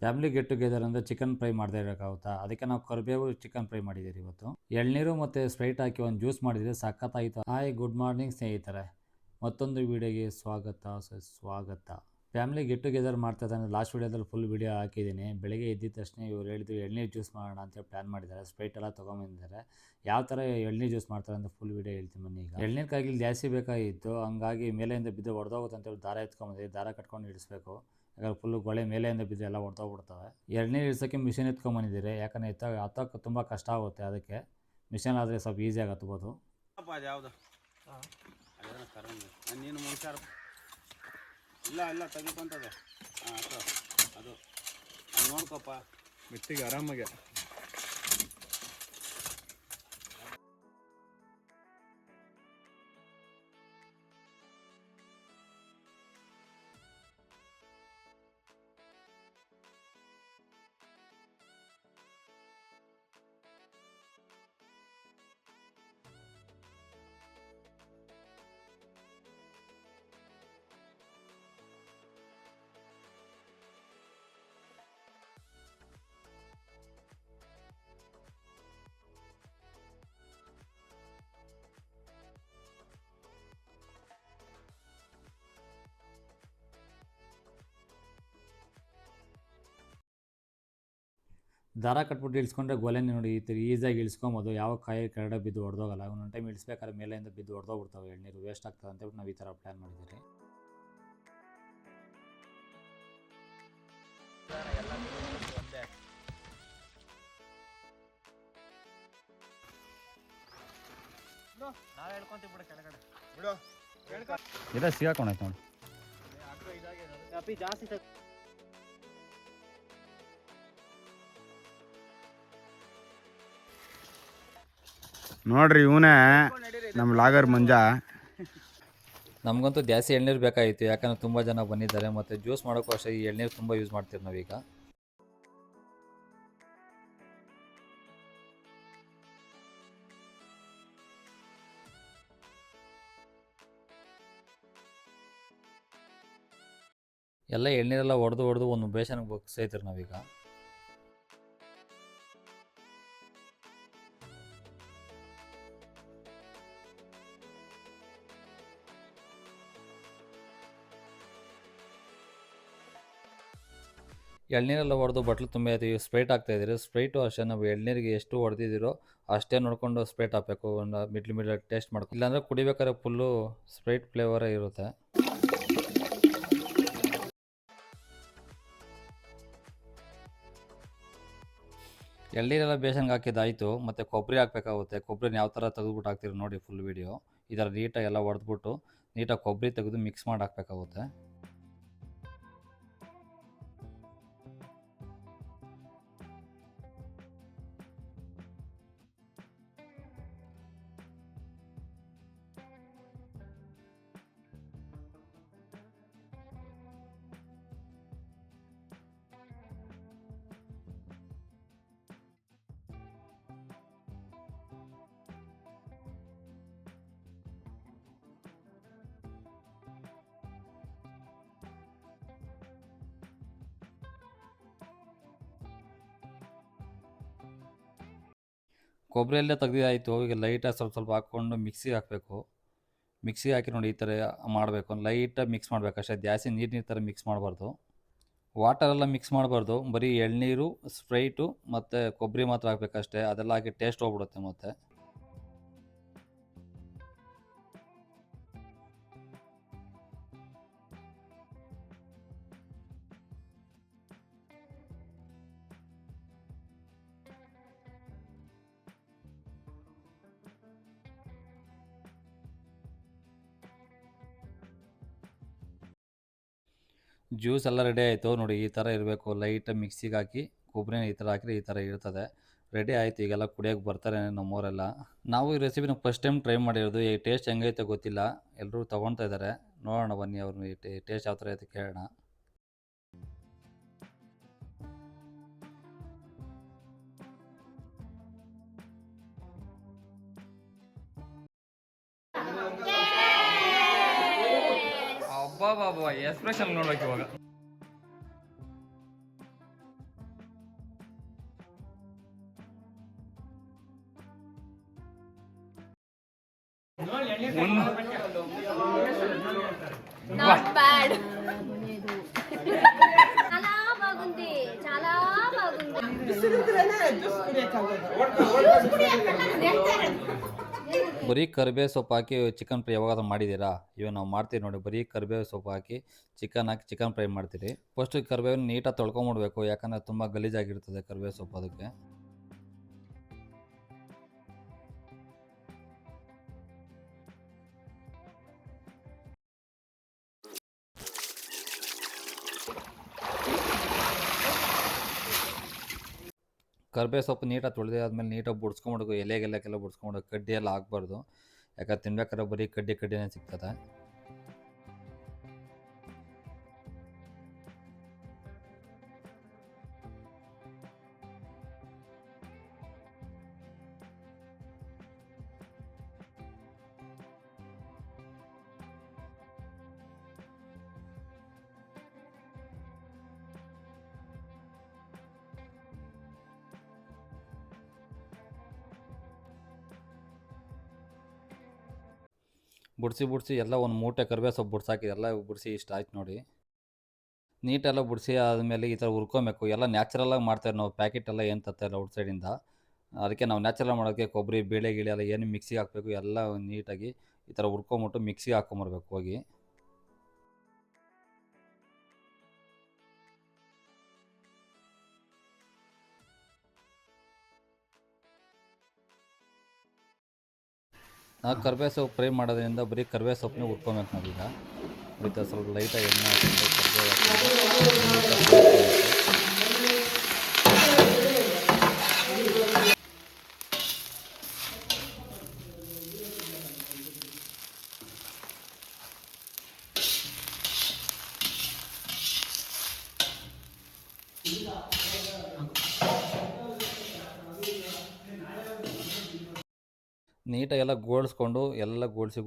Family get together ಅಂದರೆ chicken fry ಮಾಡದೇ ಇರೋಕ್ಕಾಗುತ್ತಾ? ಅದಕ್ಕೆ ನಾವು ಕರಿಬೇವು ಚಿಕನ್ ಫ್ರೈ ಮಾಡಿದ್ದೀರಿ ಇವತ್ತು. ಎಳ್ನೀರು ಮತ್ತು ಸ್ಪ್ರೈಟ್ ಹಾಕಿ ಒಂದು ಜ್ಯೂಸ್ ಮಾಡಿದರೆ ಸಖತ್ತಾಯಿತು. ಹಾಯ್ ಗುಡ್ ಮಾರ್ನಿಂಗ್ ಸ್ನೇಹಿತರೆ, ಮತ್ತೊಂದು ವೀಡಿಯೋಗೆ ಸ್ವಾಗತ. ಫ್ಯಾಮಿಲಿ ಗೆಟ್ ಟುಗೆದರ್ ಮಾಡ್ತಾಯಿದ್ದಾನೆ. ಲಾಸ್ಟ್ ವೀಡಿಯೋದಲ್ಲಿ ಫುಲ್ ವೀಡಿಯೋ ಹಾಕಿದ್ದೀನಿ. ಬೆಳಗ್ಗೆ ಎದ್ದಿದ ತಕ್ಷಣ ಇವ್ರು ಹೇಳಿದ್ರು ಎಳ್ನೀರು ಜ್ಯೂಸ್ ಮಾಡೋಣ ಅಂತೇಳಿ ಪ್ಲ್ಯಾನ್ ಮಾಡಿದ್ದಾರೆ. ಸ್ಪ್ರೈಟ್ ಎಲ್ಲ ತೊಗೊಂಬಂದಿದ್ದಾರೆ. ಯಾವ ಥರ ಎಳ್ನೀರು ಜ್ಯೂಸ್ ಮಾಡ್ತಾರೆ ಅಂತ ಫುಲ್ ವೀಡಿಯೋ ಹೇಳ್ತೀನಿ ಬನ್ನಿ. ಈಗ ಎಳ್ನೀರು ಕಾಯಿಲಿ ಜಾಸ್ತಿ ಬೇಕಾಗಿತ್ತು, ಹಂಗಾಗಿ ಮೇಲೆಯಿಂದ ಬಿದ್ದು ಹೊಡೆದೋಗುತ್ತೆ ಅಂತೇಳಿ ದಾರ ಎತ್ಕೊಂಬಂದಿದ್ದೆ. ದಾರ ಕಟ್ಕೊಂಡು ಇಡಿಸ್ಬೇಕು, ಯಾಕಂದ್ರೆ ಫುಲ್ಲು ಗೊಳೆ ಮೇಲೆಯಿಂದ ಬಿದ್ದು ಎಲ್ಲ ಹೊಡೆದೋಗ್ಬಿಡ್ತವೆ. ಎಳ್ನೀರು ಇಡ್ಸೋಕ್ಕೆ ಮಿಷಿನ್ ಎತ್ಕೊಂಬಂದಿದ್ದೀರಿ, ಯಾಕಂದರೆ ಹತ್ತೋಕ್ಕೆ ತುಂಬ ಕಷ್ಟ ಆಗುತ್ತೆ. ಅದಕ್ಕೆ ಮಿಷನ್ ಆದರೆ ಸ್ವಲ್ಪ ಈಸಿಯಾಗಿ ಹತ್ಬೋದು. ಯಾವುದು ನೀನು ಮುಗಿಸಾರ ಇಲ್ಲ ತೆಗಿಕೊಂತದೆ. ಅದು ನೋಡ್ಕೊಪ್ಪ ಮೆಟ್ಟಿಗೆ ಆರಾಮಾಗೆ. ದಾರ ಕಟ್ಬಿಟ್ಟು ಇಳಿಸ್ಕೊಂಡ್ರೆ ಗೊಲೆನೇ ನೋಡಿ ಈ ಥರ ಈಸಿಯಾಗಿ ಇಳಿಸ್ಕೊಬೋದು. ಯಾವ ಕಾಯಿ ಕೆಳಗಡೆ ಬಿದ್ದು ಹೊಡೆದೋಗಲ್ಲ. ಒಂದೊಂದು ಟೈಮ್ ಇಳಿಸ್ಬೇಕಾದ್ರೆ ಮೇಲೆಯಿಂದ ಬಿದ್ದು ಹೊಡೆದೋಗ್ಬಿಡ್ತಾವೆ, ಎಳ್ನೀರು ವೇಸ್ಟ್ ಆಗ್ತದೆ ಅಂತೇಳ್ಬಿಟ್ಟು ನಾವು ಈ ಥರ ಪ್ಲ್ಯಾನ್ ಮಾಡಿದ್ದೀರಿ. ಇಲ್ಲ ಸಿಗಾಕೊಂಡೈತೆ ನೋಡಿ. ನೋಡ್ರಿ ಇವನೇ ನಮ್ಮ ಲಾಗರ್ ಮಂಜ. ನಮಗಂತೂ ಜಾಸ್ತಿ ಎಳ್ನೀರು ಬೇಕಾಗಿತ್ತು, ಯಾಕಂದರೆ ತುಂಬ ಜನ ಬಂದಿದ್ದಾರೆ. ಮತ್ತು ಜ್ಯೂಸ್ ಮಾಡೋಕ್ಕೂ ಅಷ್ಟೇ ಈ ಎಳ್ನೀರು ತುಂಬ ಯೂಸ್ ಮಾಡ್ತೀವಿ ನಾವೀಗ. ಎಲ್ಲ ಎಳ್ನೀರೆಲ್ಲ ಹೊಡೆದು ಒಂದು ಬೇಸನ್ಗೆ ಬಗ್ಸೈತ್ರಿ ನಾವೀಗ. ಎಳ್ನೀರೆಲ್ಲ ಹೊಡೆದು ಬಟ್ಲು ತುಂಬ ಐತಿ. ಸ್ಪ್ರೈಟ್ ಹಾಕ್ತಾಯಿದ್ದೀರಿ. ಸ್ಪ್ರೈಟು ಅಷ್ಟೇ, ನಾವು ಎಳ್ನೀರಿಗೆ ಎಷ್ಟು ಹೊಡೆದಿದ್ದೀರೋ ಅಷ್ಟೇ ನೋಡಿಕೊಂಡು ಸ್ಪ್ರೈಟ್ ಹಾಕಬೇಕು. ಒಂದು ಮಿಡ್ಲ್ ಟೇಸ್ಟ್ ಮಾಡ್ಕೊ, ಇಲ್ಲಾಂದರೆ ಕುಡಿಬೇಕಾದ್ರೆ ಫುಲ್ಲು ಸ್ಪ್ರೈಟ್ ಫ್ಲೇವರೇ ಇರುತ್ತೆ. ಎಳ್ನೀರೆಲ್ಲ ಬೇಸನ್ಗೆ ಹಾಕಿದ್ದಾಯಿತು. ಮತ್ತು ಕೊಬ್ಬರಿ ಹಾಕಬೇಕಾಗುತ್ತೆ. ಕೊಬ್ಬರಿನ ಯಾವ ಥರ ತೆಗೆದುಬಿಟ್ಟು ಹಾಕ್ತೀರಿ ನೋಡಿ ಫುಲ್ ವೀಡಿಯೋ. ಈ ಥರ ನೀಟಾಗಿ ಎಲ್ಲ ಹೊಡೆದ್ಬಿಟ್ಟು ನೀಟಾಗಿ ಕೊಬ್ಬರಿ ತೆಗೆದು ಮಿಕ್ಸ್ ಮಾಡಿ ಹಾಕಬೇಕಾಗುತ್ತೆ. ಕೊಬ್ಬರಿಯಲ್ಲೇ ತೆಗ್ದಿದ್ದಾಯಿತು. ಈಗ ಲೈಟಾಗಿ ಸ್ವಲ್ಪ ಹಾಕ್ಕೊಂಡು ಮಿಕ್ಸಿಗೆ ಹಾಕಬೇಕು. ಮಿಕ್ಸಿಗೆ ಹಾಕಿ ನೋಡಿ ಈ ಥರ ಮಾಡಬೇಕು. ಲೈಟಾಗಿ ಮಿಕ್ಸ್ ಮಾಡಬೇಕು ಅಷ್ಟೇ, ಜಾಸ್ತಿ ನೀರು ಥರ ಮಿಕ್ಸ್ ಮಾಡಬಾರ್ದು. ವಾಟರೆಲ್ಲ ಮಿಕ್ಸ್ ಮಾಡಬಾರ್ದು. ಬರೀ ಎಳ್ನೀರು, ಸ್ಪ್ರೈಟು ಮತ್ತು ಕೊಬ್ಬರಿ ಮಾತ್ರ ಹಾಕಬೇಕಷ್ಟೇ. ಅದೆಲ್ಲ ಹಾಕಿ ಟೇಸ್ಟ್ ಹೋಗ್ಬಿಡುತ್ತೆ. ಮತ್ತು ಜ್ಯೂಸ್ ಎಲ್ಲ ರೆಡಿ ಆಯಿತು ನೋಡಿ. ಈ ಥರ ಇರಬೇಕು. ಲೈಟಾಗಿ ಮಿಕ್ಸಿಗೆ ಹಾಕಿ ಕೊಬ್ಬರಿನ ಈ ಥರ ಹಾಕಿದ್ರೆ ಈ ಥರ ಇರ್ತದೆ. ರೆಡಿ ಆಯಿತು. ಈಗೆಲ್ಲ ಕುಡಿಯೋಕ್ಕೆ ಬರ್ತಾರೆ ನಮ್ಮವರೆಲ್ಲ. ನಾವು ಈ ರೆಸಿಪಿನ ಫಸ್ಟ್ ಟೈಮ್ ಟ್ರೈ ಮಾಡಿರೋದು. ಈ ಟೇಸ್ಟ್ ಹೆಂಗೈತೆ ಗೊತ್ತಿಲ್ಲ, ಎಲ್ಲರೂ ತೊಗೊಳ್ತಾ ಇದ್ದಾರೆ. ನೋಡೋಣ ಬನ್ನಿ, ಅವ್ರನ್ನ ಟೇಸ್ಟ್ ಯಾವ ಥರ ಐತೆ ಕೇಳೋಣ. ಅಬ್ಬಾ ಎಕ್ಸ್ಪ್ರೆಷನ್ ನೋಡ್ಬೇಕು ಇವಾಗ. Not bad. చాలా బాగుంది, చాలా బాగుంది. ಬರೀ ಕರಿಬೇವು ಸೊಪ್ಪು ಹಾಕಿ ಚಿಕನ್ ಫ್ರೈ ಯಾವಾಗಾದ್ರೂ ಮಾಡಿದ್ದೀರಾ? ಇವಾಗ ನಾವು ಮಾಡ್ತೀವಿ ನೋಡಿ. ಬರೀ ಕರಿಬೇವು ಸೊಪ್ಪು ಹಾಕಿ ಚಿಕನ್ ಫ್ರೈ ಮಾಡ್ತೀರಿ. ಫಸ್ಟು ಕರಿಬೇವನ್ನ ನೀಟಾಗಿ ತೊಳ್ಕೊಂಬಿಡ್ಬೇಕು, ಯಾಕಂದರೆ ತುಂಬ ಗಲೀಜಾಗಿರ್ತದೆ ಕರಿಬೇವು ಸೊಪ್ಪು. ಅದಕ್ಕೆ ಕರಿಬೇವು ಸೊಪ್ಪು ನೀಟಾಗಿ ತೊಳೆದೇ ಆದಮೇಲೆ ನೀಟಾಗಿ ಬುಡ್ಸ್ಕೊಂಬಿಡ್ಬೇಕು, ಎಲೆಗೆಲ್ಲ ಬುಡ್ಸ್ಕೊಂಬಿಡ್ಬೇಕು. ಕಡ್ಡಿ ಎಲ್ಲ ಹಾಕ್ಬಾರ್ದು, ಯಾಕಂದ್ರೆ ತಿನ್ಬೇಕಾದ್ರೆ ಬರೀ ಕಡ್ಡಿನೇ ಸಿಗ್ತದೆ. ಬುಡ್ಸಿ ಎಲ್ಲ ಒಂದು ಮೂಟೆ ಕರಿಬೇವು ಸೊಪ್ಪು ಬುಡ್ಸಾಕಿ ಎಲ್ಲ ಬುಡ್ಸಿ ಇಷ್ಟ ಆಯ್ತು ನೋಡಿ. ನೀಟೆಲ್ಲ ಬುಡ್ಸಿ ಆದಮೇಲೆ ಈ ಥರ ಹುರ್ಕೊಬೇಕು. ಎಲ್ಲ ನ್ಯಾಚುರಲಾಗಿ ಮಾಡ್ತಾರೆ ನಾವು, ಪ್ಯಾಕೆಟ್ ಎಲ್ಲ ಏನು ತರ್ತಾಯಿಲ್ಲ ಔಟ್ಸೈಡಿಂದ. ಅದಕ್ಕೆ ನಾವು ನ್ಯಾಚುರಲ್ ಮಾಡೋಕ್ಕೆ ಕೊಬ್ಬರಿ ಬೇಳೆ ಗಿಳೆ ಎಲ್ಲ ಏನು ಮಿಕ್ಸಿಗೆ ಹಾಕಬೇಕು ಎಲ್ಲ ನೀಟಾಗಿ ಈ ಥರ ಹುರ್ಕೊಂಬಿಟ್ಟು ಮಿಕ್ಸಿಗೆ ಹಾಕ್ಕೊಂಬರ್ಬೇಕು ಹೋಗಿ. ಕರಿಬೇವು ಸೊಪ್ಪು ಫ್ರೈ ಮಾಡೋದ್ರಿಂದ ಬರೀ ಕರಿಬೇವು ಸೊಪ್ಪನ್ನೇ ಹುರ್ಕೊಬೇಕು ನಾವೀಗ. ಈ ಥರ ಸ್ವಲ್ಪ ಲೈಟಾಗಿ ಎಣ್ಣೆ ಹಾಕ್ಕೊಂಡು ಕರಿಬೇವು ಹಾಕ್ಕೊಂಡು ನೀಟಾಗಿ ಎಲ್ಲ ಗೋಳಿಸ್ಕೊಂಡು ಎಲ್ಲ ಗೋಳಿಸಿ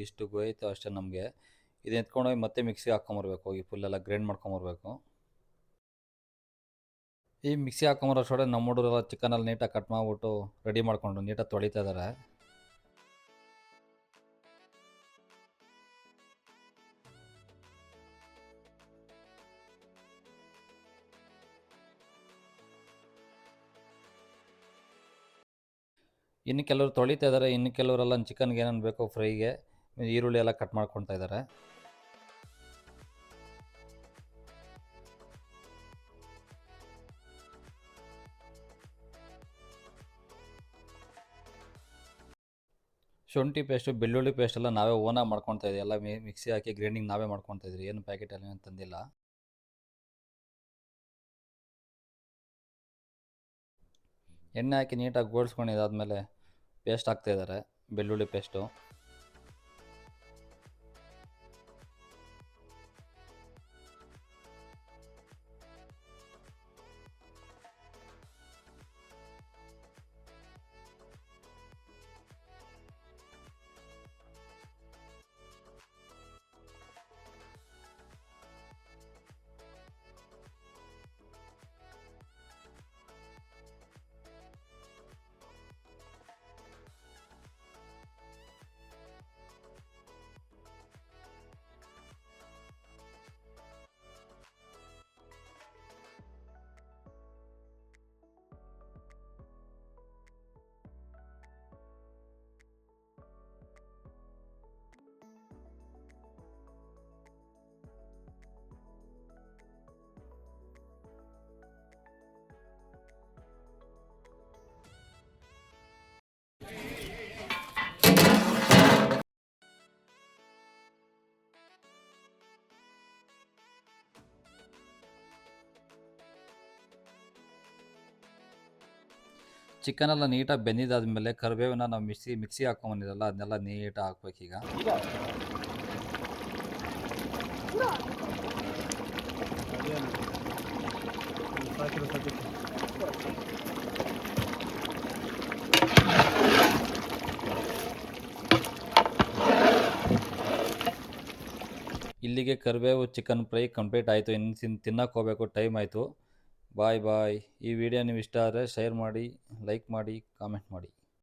ಇಷ್ಟು ಗೋಯ್ತು ಅಷ್ಟೇ ನಮಗೆ. ಇದು ಎತ್ಕೊಂಡೋಗಿ ಮತ್ತೆ ಮಿಕ್ಸಿಗೆ ಹಾಕ್ಕೊಂಬರ್ಬೇಕು ಹೋಗಿ, ಫುಲ್ಲೆಲ್ಲ ಗ್ರೈಂಡ್ ಮಾಡ್ಕೊಂಬರ್ಬೇಕು. ಈ ಮಿಕ್ಸಿ ಹಾಕ್ಕೊಂಬರೋ ಅಷ್ಟೊಡೆ ನಮ್ಮ ಹುಡುಗರೆಲ್ಲ ಚಿಕನಲ್ಲಿ ನೀಟಾಗಿ ಕಟ್ ಮಾಡಿಬಿಟ್ಟು ರೆಡಿ ಮಾಡಿಕೊಂಡು ನೀಟಾಗಿ ತೊಳಿತಾ ಇದ್ದಾರೆ. ಇನ್ನು ಕೆಲವರು ತೊಳಿತಾ ಇದ್ದಾರೆ, ಇನ್ನು ಕೆಲವರೆಲ್ಲ ಚಿಕನ್ಗೆ ಏನೇನು ಬೇಕೋ ಫ್ರೈಗೆ ಈರುಳ್ಳಿ ಎಲ್ಲ ಕಟ್ ಮಾಡ್ಕೊತಾ ಇದ್ದಾರೆ. ಶುಂಠಿ ಪೇಸ್ಟು ಬೆಳ್ಳುಳ್ಳಿ ಪೇಸ್ಟ್ ಎಲ್ಲ ನಾವೇ ಓನಾಗಿ ಮಾಡ್ಕೊತಾ ಇದ್ದೀವಿ. ಎಲ್ಲ ಮಿಕ್ಸಿ ಹಾಕಿ ಗ್ರೈಂಡಿಂಗ್ ನಾವೇ ಮಾಡ್ಕೊತಾ ಇದ್ರಿ, ಏನು ಪ್ಯಾಕೆಟಲ್ಲಿ ಏನು ತಂದಿಲ್ಲ. ಎಣ್ಣೆ ಹಾಕಿ ನೀಟಾಗಿ ಗೋಳಿಸ್ಕೊಂಡಿದ್ದಾದಮೇಲೆ ಪೇಸ್ಟ್ ಹಾಕ್ತಾಯಿದ್ದಾರೆ, ಬೆಳ್ಳುಳ್ಳಿ ಪೇಸ್ಟು. ಚಿಕನೆಲ್ಲ ನೀಟಾಗಿ ಬೆಂದಿದ್ದಾದಮೇಲೆ ಕರಿಬೇವನ್ನ ನಾವು ಮಿಕ್ಸಿ ಹಾಕ್ಕೊಂಬಂದಿರಲ್ಲ ಅದನ್ನೆಲ್ಲ ನೀಟಾಗಿ ಹಾಕ್ಬೇಕೀಗ. ಇಲ್ಲಿಗೆ ಕರಿಬೇವು ಚಿಕನ್ ಫ್ರೈ ಕಂಪ್ಲೀಟ್ ಆಯಿತು. ಇನ್ನು ತಿನ್ನಕ್ಕೆ ಹೋಗಬೇಕು, ಟೈಮ್ ಆಯಿತು. ಬಾಯ್. ಈ ವಿಡಿಯೋ ನೀವು ಇಷ್ಟ ಆದರೆ ಶೇರ್ ಮಾಡಿ, ಲೈಕ್ ಮಾಡಿ, ಕಾಮೆಂಟ್ ಮಾಡಿ.